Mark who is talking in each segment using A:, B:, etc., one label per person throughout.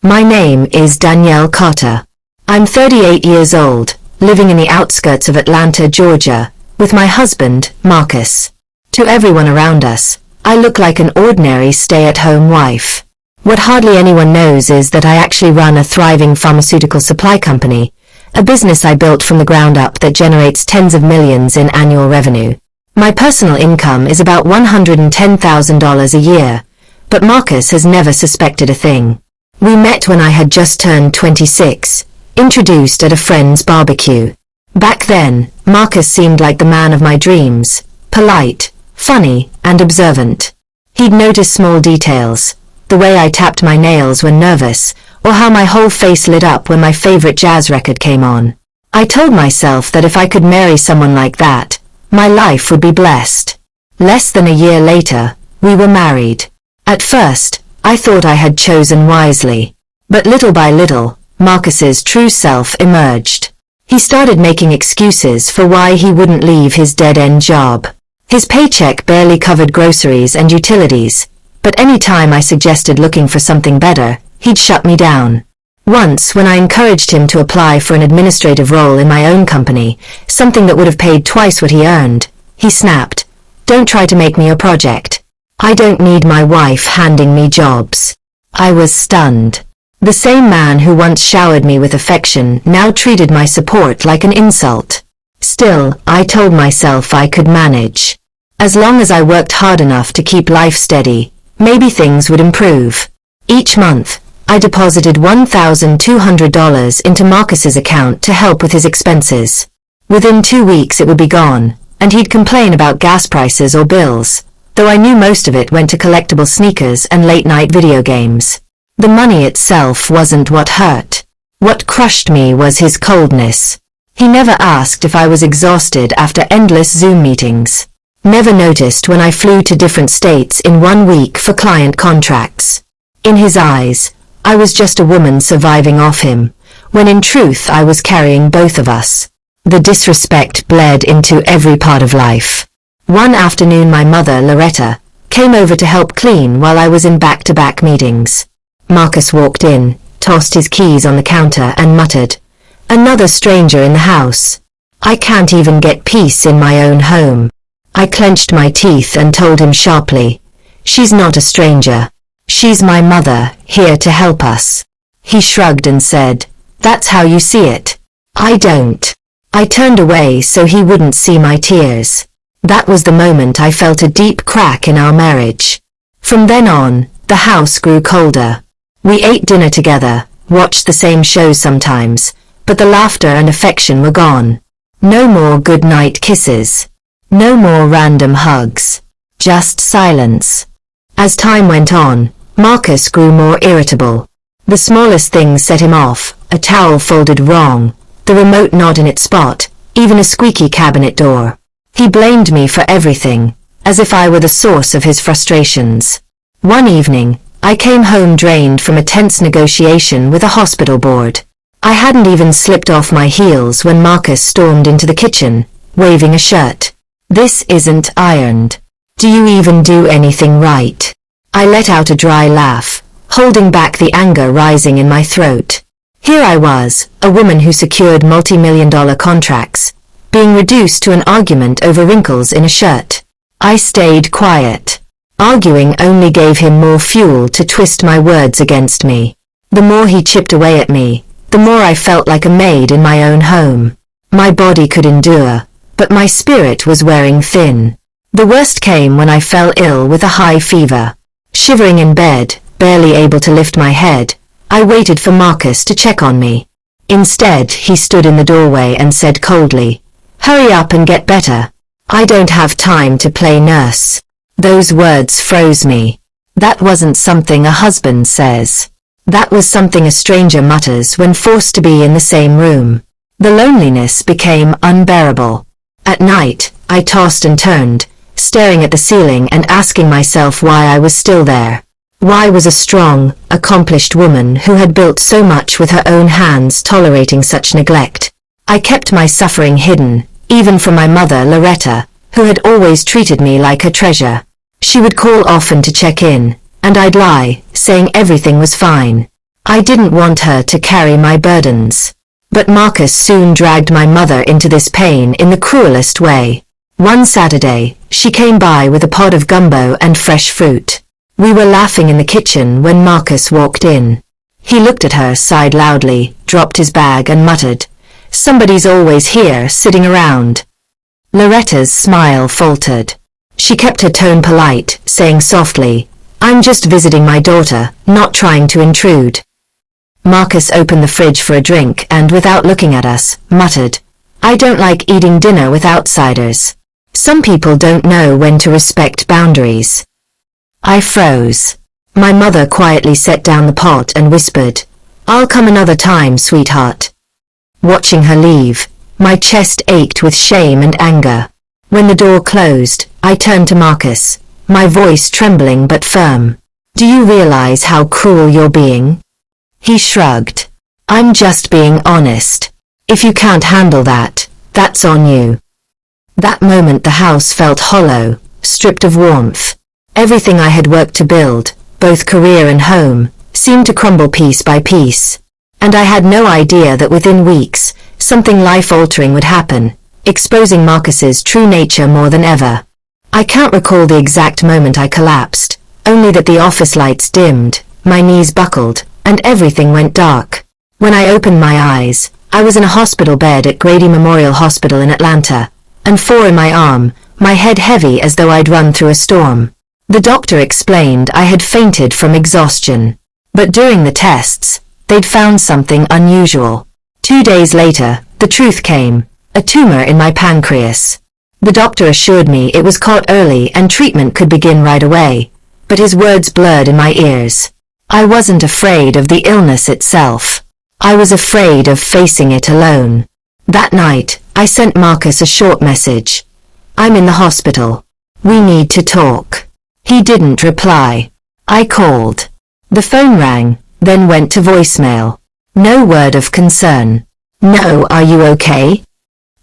A: My name is Danielle Carter. I'm 38 years old, living in the outskirts of Atlanta, Georgia, with my husband, Marcus. To everyone around us, I look like an ordinary stay-at-home wife. What hardly anyone knows is that I actually run a thriving pharmaceutical supply company, a business I built from the ground up that generates tens of millions in annual revenue. My personal income is about $110,000 a year, but Marcus has never suspected a thing. We met when I had just turned 26, introduced at a friend's barbecue. Back then, Marcus seemed like the man of my dreams, polite, funny, and observant. He'd notice small details, the way I tapped my nails when nervous, or how my whole face lit up when my favorite jazz record came on. I told myself that if I could marry someone like that, my life would be blessed. Less than a year later, we were married. At first, I thought I had chosen wisely. But little by little, Marcus's true self emerged. He started making excuses for why he wouldn't leave his dead-end job. His paycheck barely covered groceries and utilities, but any time I suggested looking for something better, he'd shut me down. Once, when I encouraged him to apply for an administrative role in my own company, something that would have paid twice what he earned, he snapped, "Don't try to make me a project. I don't need my wife handing me jobs." I was stunned. The same man who once showered me with affection now treated my support like an insult. Still, I told myself I could manage. As long as I worked hard enough to keep life steady, maybe things would improve. Each month, I deposited $1,200 into Marcus's account to help with his expenses. Within 2 weeks it would be gone, and he'd complain about gas prices or bills, though I knew most of it went to collectible sneakers and late-night video games. The money itself wasn't what hurt. What crushed me was his coldness. He never asked if I was exhausted after endless Zoom meetings. Never noticed when I flew to different states in 1 week for client contracts. In his eyes, I was just a woman surviving off him, when in truth I was carrying both of us. The disrespect bled into every part of life. One afternoon my mother, Loretta, came over to help clean while I was in back-to-back meetings. Marcus walked in, tossed his keys on the counter and muttered, "Another stranger in the house. I can't even get peace in my own home." I clenched my teeth and told him sharply, "She's not a stranger. She's my mother, here to help us." He shrugged and said, "That's how you see it. I don't." I turned away so he wouldn't see my tears. That was the moment I felt a deep crack in our marriage. From then on, the house grew colder. We ate dinner together, watched the same shows sometimes, but the laughter and affection were gone. No more good-night kisses. No more random hugs. Just silence. As time went on, Marcus grew more irritable. The smallest things set him off, a towel folded wrong, the remote not in its spot, even a squeaky cabinet door. He blamed me for everything, as if I were the source of his frustrations. One evening, I came home drained from a tense negotiation with a hospital board. I hadn't even slipped off my heels when Marcus stormed into the kitchen, waving a shirt. "This isn't ironed. Do you even do anything right?" I let out a dry laugh, holding back the anger rising in my throat. Here I was, a woman who secured multi-million-dollar contracts, being reduced to an argument over wrinkles in a shirt. I stayed quiet. Arguing only gave him more fuel to twist my words against me. The more he chipped away at me, the more I felt like a maid in my own home. My body could endure, but my spirit was wearing thin. The worst came when I fell ill with a high fever. Shivering in bed, barely able to lift my head, I waited for Marcus to check on me. Instead, he stood in the doorway and said coldly, "Hurry up and get better. I don't have time to play nurse." Those words froze me. That wasn't something a husband says. That was something a stranger mutters when forced to be in the same room. The loneliness became unbearable. At night, I tossed and turned, staring at the ceiling and asking myself why I was still there. Why was a strong, accomplished woman who had built so much with her own hands tolerating such neglect? I kept my suffering hidden, even from my mother Loretta, who had always treated me like her treasure. She would call often to check in, and I'd lie, saying everything was fine. I didn't want her to carry my burdens. But Marcus soon dragged my mother into this pain in the cruelest way. One Saturday, she came by with a pot of gumbo and fresh fruit. We were laughing in the kitchen when Marcus walked in. He looked at her, sighed loudly, dropped his bag and muttered, "Somebody's always here, sitting around." Loretta's smile faltered. She kept her tone polite, saying softly, "I'm just visiting my daughter, not trying to intrude." Marcus opened the fridge for a drink and, without looking at us, muttered, "I don't like eating dinner with outsiders. Some people don't know when to respect boundaries." I froze. My mother quietly set down the pot and whispered, "I'll come another time, sweetheart." Watching her leave, my chest ached with shame and anger. When the door closed, I turned to Marcus, my voice trembling but firm. "Do you realize how cruel you're being?" He shrugged. "I'm just being honest. If you can't handle that, that's on you." That moment the house felt hollow, stripped of warmth. Everything I had worked to build, both career and home, seemed to crumble piece by piece. And I had no idea that within weeks, something life-altering would happen, exposing Marcus's true nature more than ever. I can't recall the exact moment I collapsed, only that the office lights dimmed, my knees buckled, and everything went dark. When I opened my eyes, I was in a hospital bed at Grady Memorial Hospital in Atlanta, and 4 in my arm, my head heavy as though I'd run through a storm. The doctor explained I had fainted from exhaustion. But during the tests, they'd found something unusual. 2 days later, the truth came, a tumor in my pancreas. The doctor assured me it was caught early and treatment could begin right away, but his words blurred in my ears. I wasn't afraid of the illness itself. I was afraid of facing it alone. That night, I sent Marcus a short message. "I'm in the hospital. We need to talk." He didn't reply. I called. The phone rang, then went to voicemail. No word of concern. "No, are you okay?"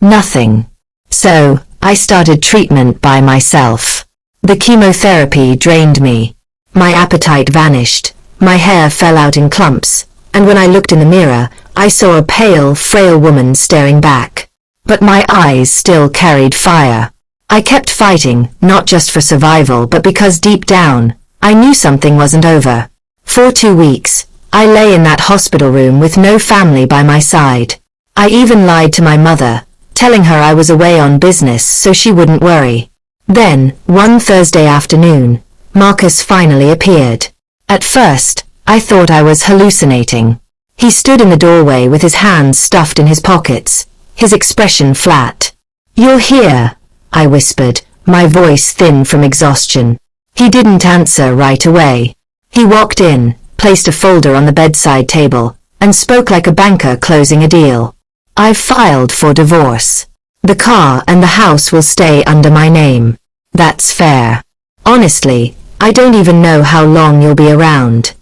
A: Nothing. So, I started treatment by myself. The chemotherapy drained me. My appetite vanished. My hair fell out in clumps, and when I looked in the mirror, I saw a pale, frail woman staring back. But my eyes still carried fire. I kept fighting, not just for survival but because deep down, I knew something wasn't over. For 2 weeks, I lay in that hospital room with no family by my side. I even lied to my mother, telling her I was away on business so she wouldn't worry. Then, one Thursday afternoon, Marcus finally appeared. At first, I thought I was hallucinating. He stood in the doorway with his hands stuffed in his pockets, his expression flat. "You're here," I whispered, my voice thin from exhaustion. He didn't answer right away. He walked in, placed a folder on the bedside table, and spoke like a banker closing a deal. "I've filed for divorce. The car and the house will stay under my name. That's fair. Honestly, I don't even know how long you'll be around."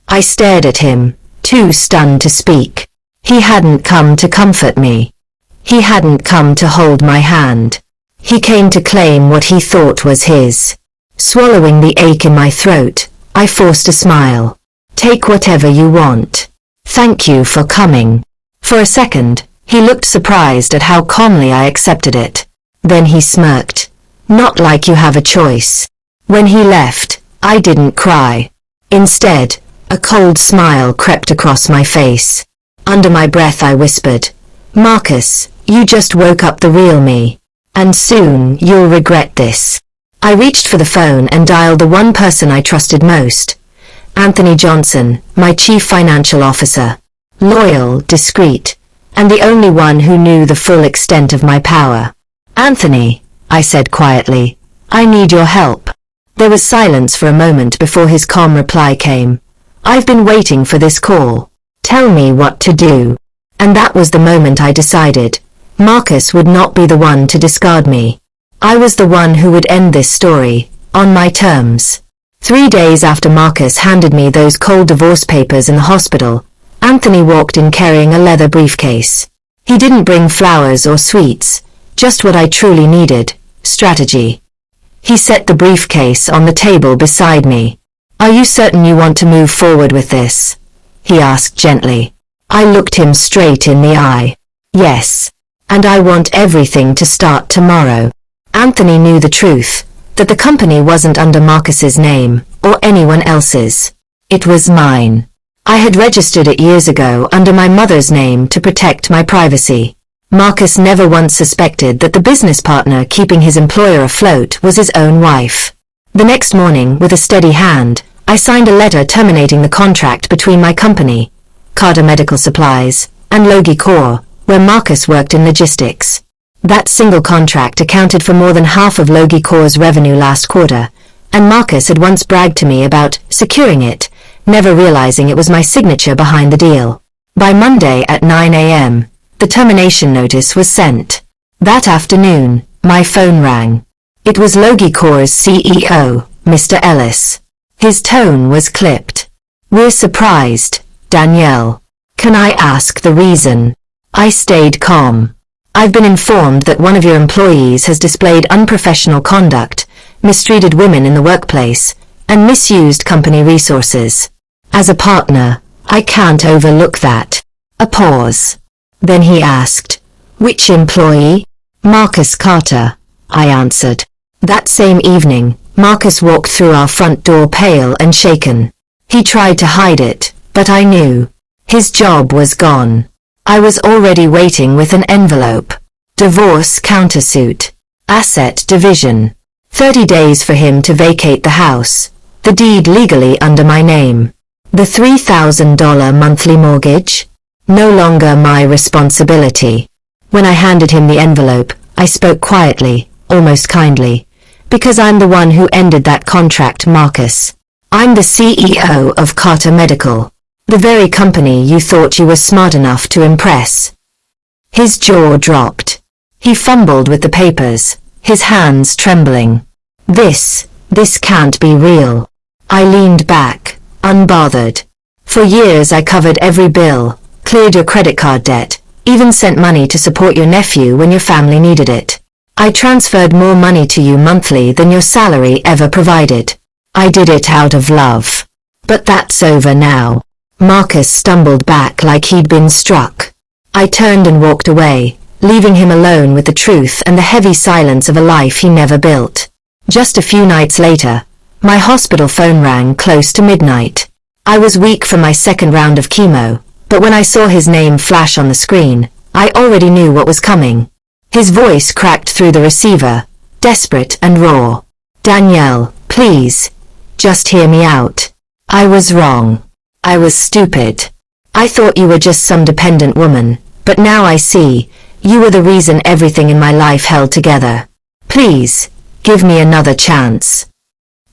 A: I stared at him, too stunned to speak. He hadn't come to comfort me. He hadn't come to hold my hand. He came to claim what he thought was his. Swallowing the ache in my throat, I forced a smile. "Take whatever you want. Thank you for coming." For a second, he looked surprised at how calmly I accepted it. Then he smirked. "Not like you have a choice." When he left, I didn't cry. Instead, a cold smile crept across my face. Under my breath I whispered, "Marcus, you just woke up the real me. And soon you'll regret this." I reached for the phone and dialed the one person I trusted most. Anthony Johnson, my chief financial officer. Loyal, discreet, and the only one who knew the full extent of my power. "Anthony," I said quietly, "I need your help." There was silence for a moment before his calm reply came. "I've been waiting for this call. Tell me what to do." And that was the moment I decided. Marcus would not be the one to discard me. I was the one who would end this story, on my terms. 3 days after Marcus handed me those cold divorce papers in the hospital, Anthony walked in carrying a leather briefcase. He didn't bring flowers or sweets, just what I truly needed, strategy. He set the briefcase on the table beside me. "Are you certain you want to move forward with this?" he asked gently. I looked him straight in the eye. Yes. And I want everything to start tomorrow. Anthony knew the truth, that the company wasn't under Marcus's name, or anyone else's. It was mine. I had registered it years ago under my mother's name to protect my privacy. Marcus never once suspected that the business partner keeping his employer afloat was his own wife. The next morning, with a steady hand, I signed a letter terminating the contract between my company, Carter Medical Supplies, and Logicor, where Marcus worked in logistics. That single contract accounted for more than half of Logicor's revenue last quarter, and Marcus had once bragged to me about securing it, never realizing it was my signature behind the deal. By Monday at 9 a.m., the termination notice was sent. That afternoon, my phone rang. It was Logicor's CEO, Mr. Ellis. His tone was clipped. We're surprised, Danielle. Can I ask the reason? I stayed calm. I've been informed that one of your employees has displayed unprofessional conduct, mistreated women in the workplace, and misused company resources. As a partner, I can't overlook that. A pause. Then he asked, which employee? Marcus Carter, I answered. That same evening, Marcus walked through our front door pale and shaken. He tried to hide it, but I knew. His job was gone. I was already waiting with an envelope. Divorce countersuit. Asset division. 30 days for him to vacate the house. The deed legally under my name. The $3,000 monthly mortgage? No longer my responsibility. When I handed him the envelope, I spoke quietly, almost kindly. Because I'm the one who ended that contract, Marcus. I'm the CEO of Carter Medical. The very company you thought you were smart enough to impress. His jaw dropped. He fumbled with the papers, his hands trembling. This can't be real. I leaned back, unbothered. For years I covered every bill, cleared your credit card debt, even sent money to support your nephew when your family needed it. I transferred more money to you monthly than your salary ever provided. I did it out of love. But that's over now. Marcus stumbled back like he'd been struck. I turned and walked away, leaving him alone with the truth and the heavy silence of a life he never built. Just a few nights later, my hospital phone rang close to midnight. I was weak from my second round of chemo, but when I saw his name flash on the screen, I already knew what was coming. His voice cracked through the receiver, desperate and raw. Danielle, please, just hear me out. I was wrong. I was stupid. I thought you were just some dependent woman, but now I see, you were the reason everything in my life held together. Please, give me another chance.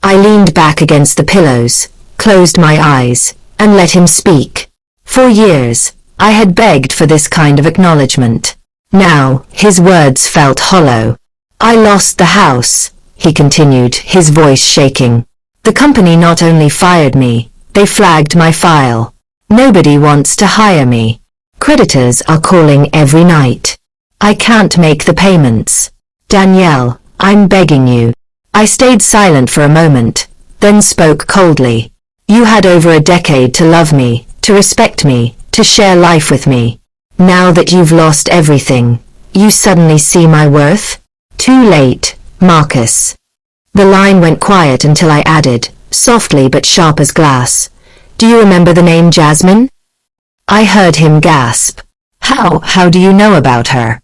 A: I leaned back against the pillows, closed my eyes, and let him speak. For years, I had begged for this kind of acknowledgement. Now, his words felt hollow. I lost the house, he continued, his voice shaking. The company not only fired me, they flagged my file. Nobody wants to hire me. Creditors are calling every night. I can't make the payments. Danielle, I'm begging you. I stayed silent for a moment, then spoke coldly. You had over a decade to love me, to respect me, to share life with me. Now that you've lost everything, you suddenly see my worth? Too late, Marcus. The line went quiet until I added, softly but sharp as glass. Do you remember the name Jasmine? I heard him gasp. How do you know about her?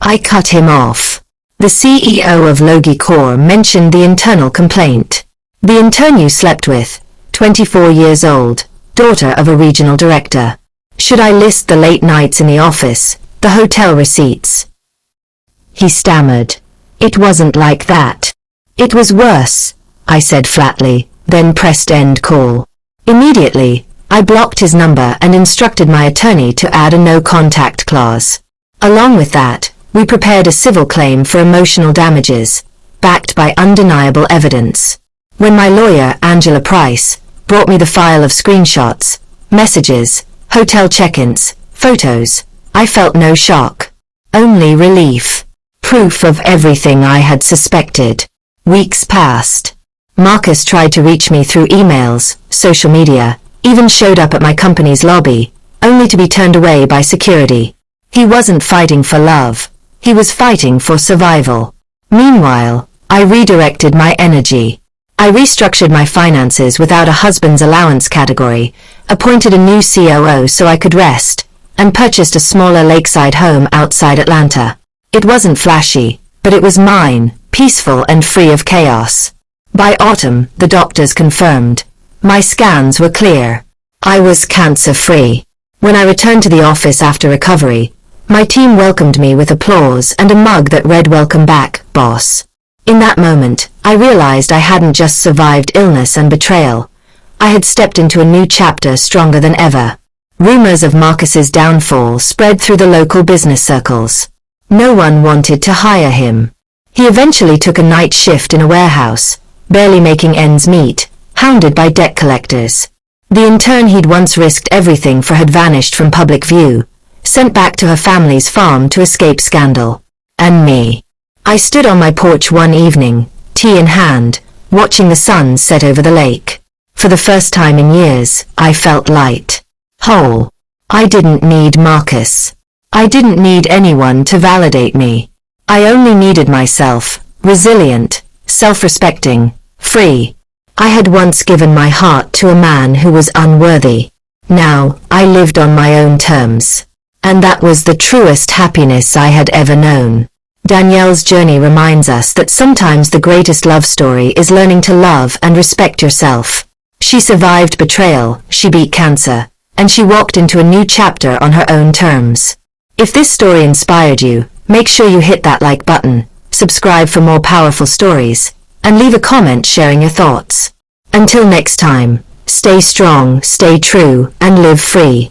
A: I cut him off. The CEO of Logicor mentioned the internal complaint. The intern you slept with, 24 years old, daughter of a regional director. Should I list the late nights in the office, the hotel receipts? He stammered. It wasn't like that. It was worse, I said flatly, then pressed end call. Immediately, I blocked his number and instructed my attorney to add a no-contact clause. Along with that, we prepared a civil claim for emotional damages, backed by undeniable evidence. When my lawyer, Angela Price, brought me the file of screenshots, messages, hotel check-ins, photos, I felt no shock. Only relief. Proof of everything I had suspected. Weeks passed. Marcus tried to reach me through emails, social media, even showed up at my company's lobby, only to be turned away by security. He wasn't fighting for love. He was fighting for survival. Meanwhile, I redirected my energy. I restructured my finances without a husband's allowance category, appointed a new COO so I could rest, and purchased a smaller lakeside home outside Atlanta. It wasn't flashy, but it was mine, peaceful and free of chaos. By autumn, the doctors confirmed. My scans were clear. I was cancer-free. When I returned to the office after recovery, my team welcomed me with applause and a mug that read "Welcome back, boss." In that moment, I realized I hadn't just survived illness and betrayal. I had stepped into a new chapter stronger than ever. Rumors of Marcus's downfall spread through the local business circles. No one wanted to hire him. He eventually took a night shift in a warehouse, barely making ends meet, hounded by debt collectors. The intern he'd once risked everything for had vanished from public view, sent back to her family's farm to escape scandal. And me. I stood on my porch one evening, tea in hand, watching the sun set over the lake. For the first time in years, I felt light. Whole. I didn't need Marcus. I didn't need anyone to validate me. I only needed myself, resilient, self-respecting, free. I had once given my heart to a man who was unworthy. Now, I lived on my own terms. And that was the truest happiness I had ever known. Danielle's journey reminds us that sometimes the greatest love story is learning to love and respect yourself. She survived betrayal, she beat cancer, and she walked into a new chapter on her own terms. If this story inspired you, make sure you hit that like button, subscribe for more powerful stories, and leave a comment sharing your thoughts. Until next time, stay strong, stay true, and live free.